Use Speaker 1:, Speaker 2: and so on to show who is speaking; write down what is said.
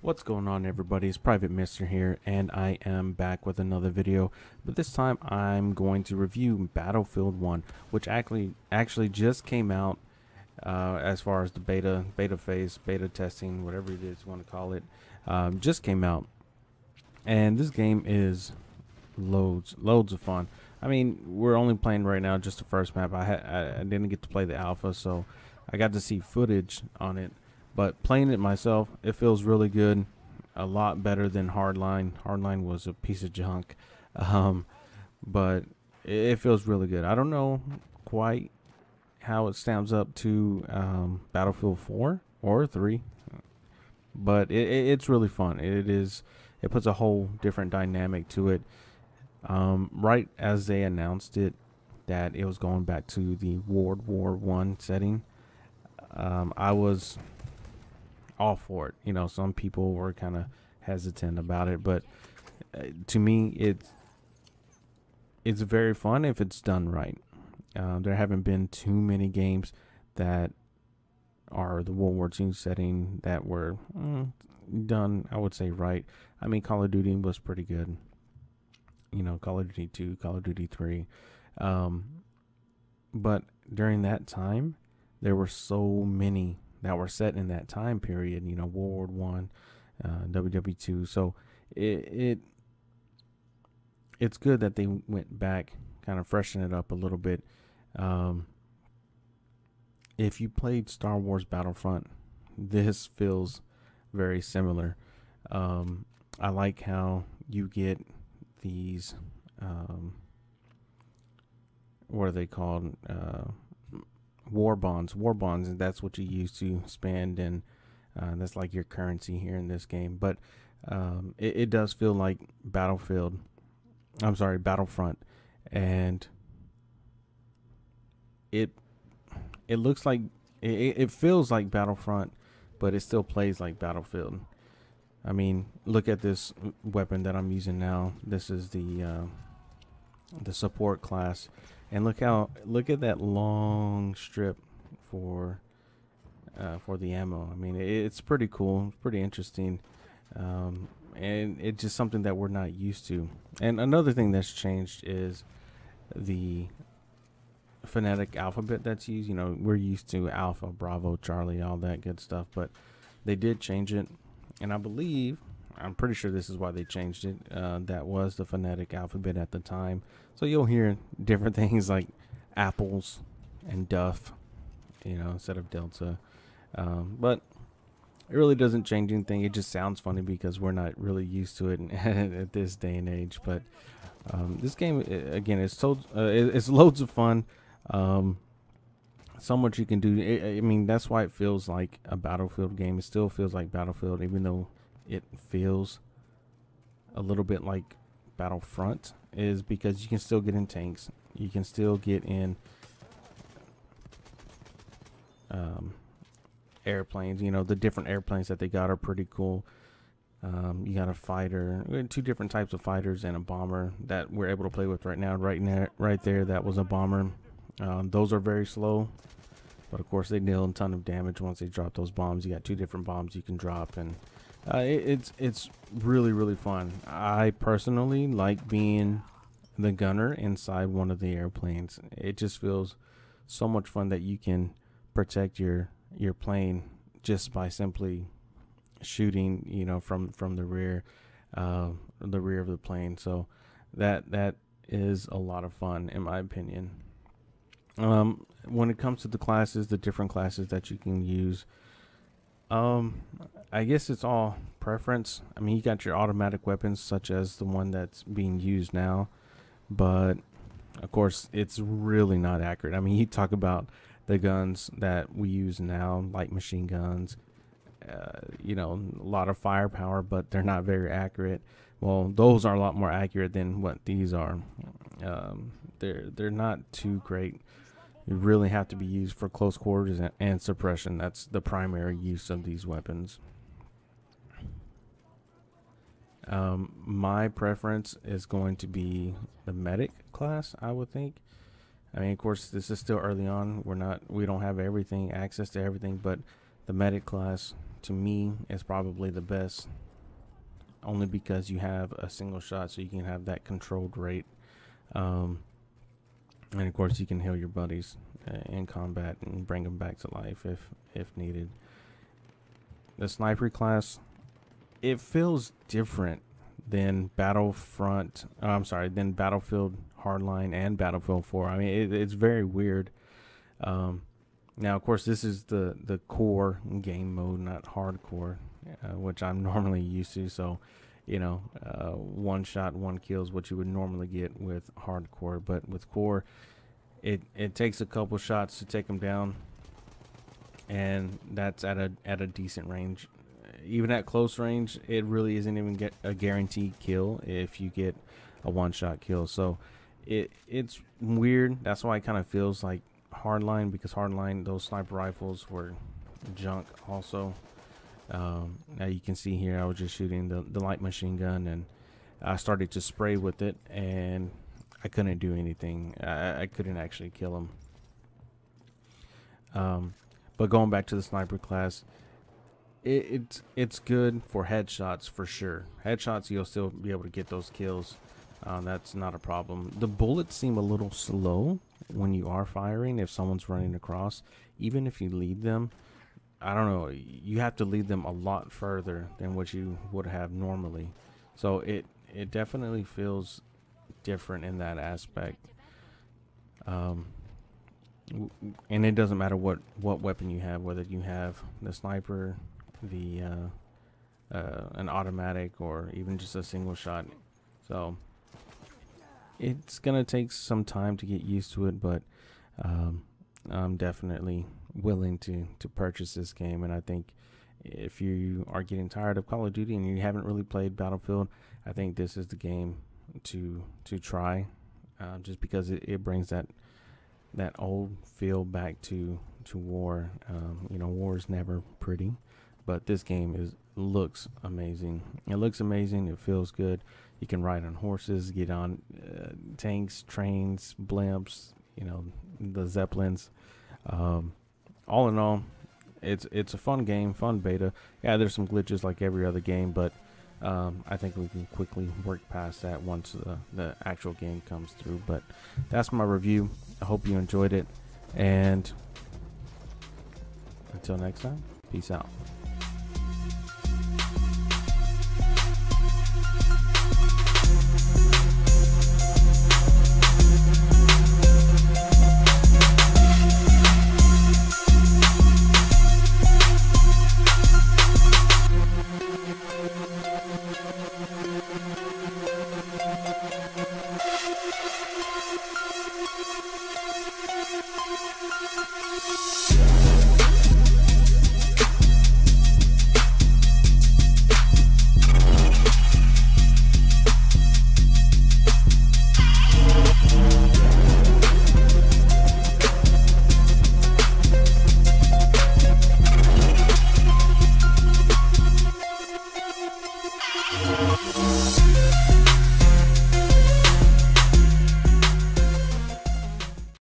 Speaker 1: What's going on, everybody? It's Private Mister here, and I am back with another video. But this time I'm going to review Battlefield 1, which actually just came out as far as the beta phase, beta testing, whatever it is you want to call it, just came out. And this game is loads of fun. I mean, we're only playing right now just the first map. I didn't get to play the alpha, so I got to see footage on it. But playing it myself, it feels really good. A lot better than Hardline. Hardline was a piece of junk. But it feels really good. I don't know quite how it stands up to Battlefield 4 or 3. But it's really fun. It puts a whole different dynamic to it. Right as they announced it, that it was going back to the World War I setting, I was all for it. You know, some people were kind of hesitant about it, but to me, it's very fun if it's done right. There haven't been too many games that are the World War II setting that were done, I would say, right. I mean, Call of Duty was pretty good. You know, Call of Duty 2, Call of Duty 3. But during that time, there were so many that were set in that time period, you know, World War I, WW2. So it's good that they went back, kind of freshen it up a little bit. If you played Star Wars Battlefront, this feels very similar. I like how you get these, what are they called? War bonds, and that's what you use to spend, and that's like your currency here in this game. But it does feel like Battlefront, and it looks like it feels like Battlefront, but it still plays like Battlefield. I mean, look at this weapon that I'm using now. This is the support class. And look at that long strip for the ammo. I mean, it's pretty cool. It's pretty interesting. And it's just something that we're not used to. And another thing that's changed is the phonetic alphabet that's used. You know, we're used to Alpha, Bravo, Charlie, all that good stuff. But they did change it. And I'm pretty sure this is why they changed it. That was the phonetic alphabet at the time. So you'll hear different things like apples and duff, you know, instead of delta. But it really doesn't change anything. It just sounds funny because we're not really used to it at this day and age. But this game, again, it's loads of fun. So much you can do. I mean, that's why it feels like a Battlefield game. It still feels like Battlefield, even though it feels a little bit like Battlefront, is because you can still get in tanks. You can still get in airplanes. You know, the different airplanes that they got are pretty cool. You got a fighter, two different types of fighters, and a bomber that we're able to play with right now. Right there, that was a bomber. Those are very slow, but of course they deal a ton of damage once they drop those bombs. You got two different bombs you can drop, and it's really fun. I personally like being the gunner inside one of the airplanes. It just feels so much fun that you can protect your plane just by simply shooting, you know, from the rear of the plane. So that is a lot of fun, in my opinion. When it comes to the classes, the different classes that you can use, I guess it's all preference. I mean, you got your automatic weapons, such as the one that's being used now, but of course it's really not accurate. I mean, you talk about the guns that we use now, like machine guns, you know, a lot of firepower, but they're not very accurate. Well, those are a lot more accurate than what these are. They're not too great. You really have to be used for close quarters and suppression. That's the primary use of these weapons. My preference is going to be the medic class, I would think. I mean, of course, this is still early on. We don't have everything, access to everything, but the medic class to me is probably the best, only because you have a single shot, so you can have that controlled rate. And of course, you can heal your buddies in combat and bring them back to life if needed. The sniper class, it feels different than than Battlefield Hardline and Battlefield 4. I mean, it's very weird. Now, of course, this is the core game mode, not hardcore, which I'm normally used to. So, you know, one shot, one kill is what you would normally get with hardcore. But with core, it takes a couple shots to take them down, and that's at a decent range. Even at close range, it really isn't even a guaranteed kill if you get a one-shot kill. So it's weird. That's why it kind of feels like Hardline, because Hardline, those sniper rifles were junk also. Now you can see here I was just shooting the light machine gun, and I started to spray with it, and I couldn't do anything. I couldn't actually kill him. But going back to the sniper class, it's good for headshots for sure. Headshots, you'll still be able to get those kills. That's not a problem. The bullets seem a little slow when you are firing. If someone's running across, even if you lead them, I don't know, you have to lead them a lot further than what you would have normally. So it definitely feels different in that aspect. And it doesn't matter what weapon you have, whether you have the sniper, an automatic, or even just a single shot. So it's gonna take some time to get used to it, but I'm definitely willing to purchase this game. And I think if you are getting tired of Call of Duty and you haven't really played Battlefield, I think this is the game to try, just because it brings that old feel back to war. You know, war is never pretty, but this game looks amazing. It looks amazing. It feels good. You can ride on horses, get on tanks, trains, blimps, you know, the Zeppelins. All in all, it's a fun game, fun beta. Yeah, there's some glitches like every other game, but I think we can quickly work past that once the actual game comes through. But that's my review. I hope you enjoyed it, and until next time, peace out.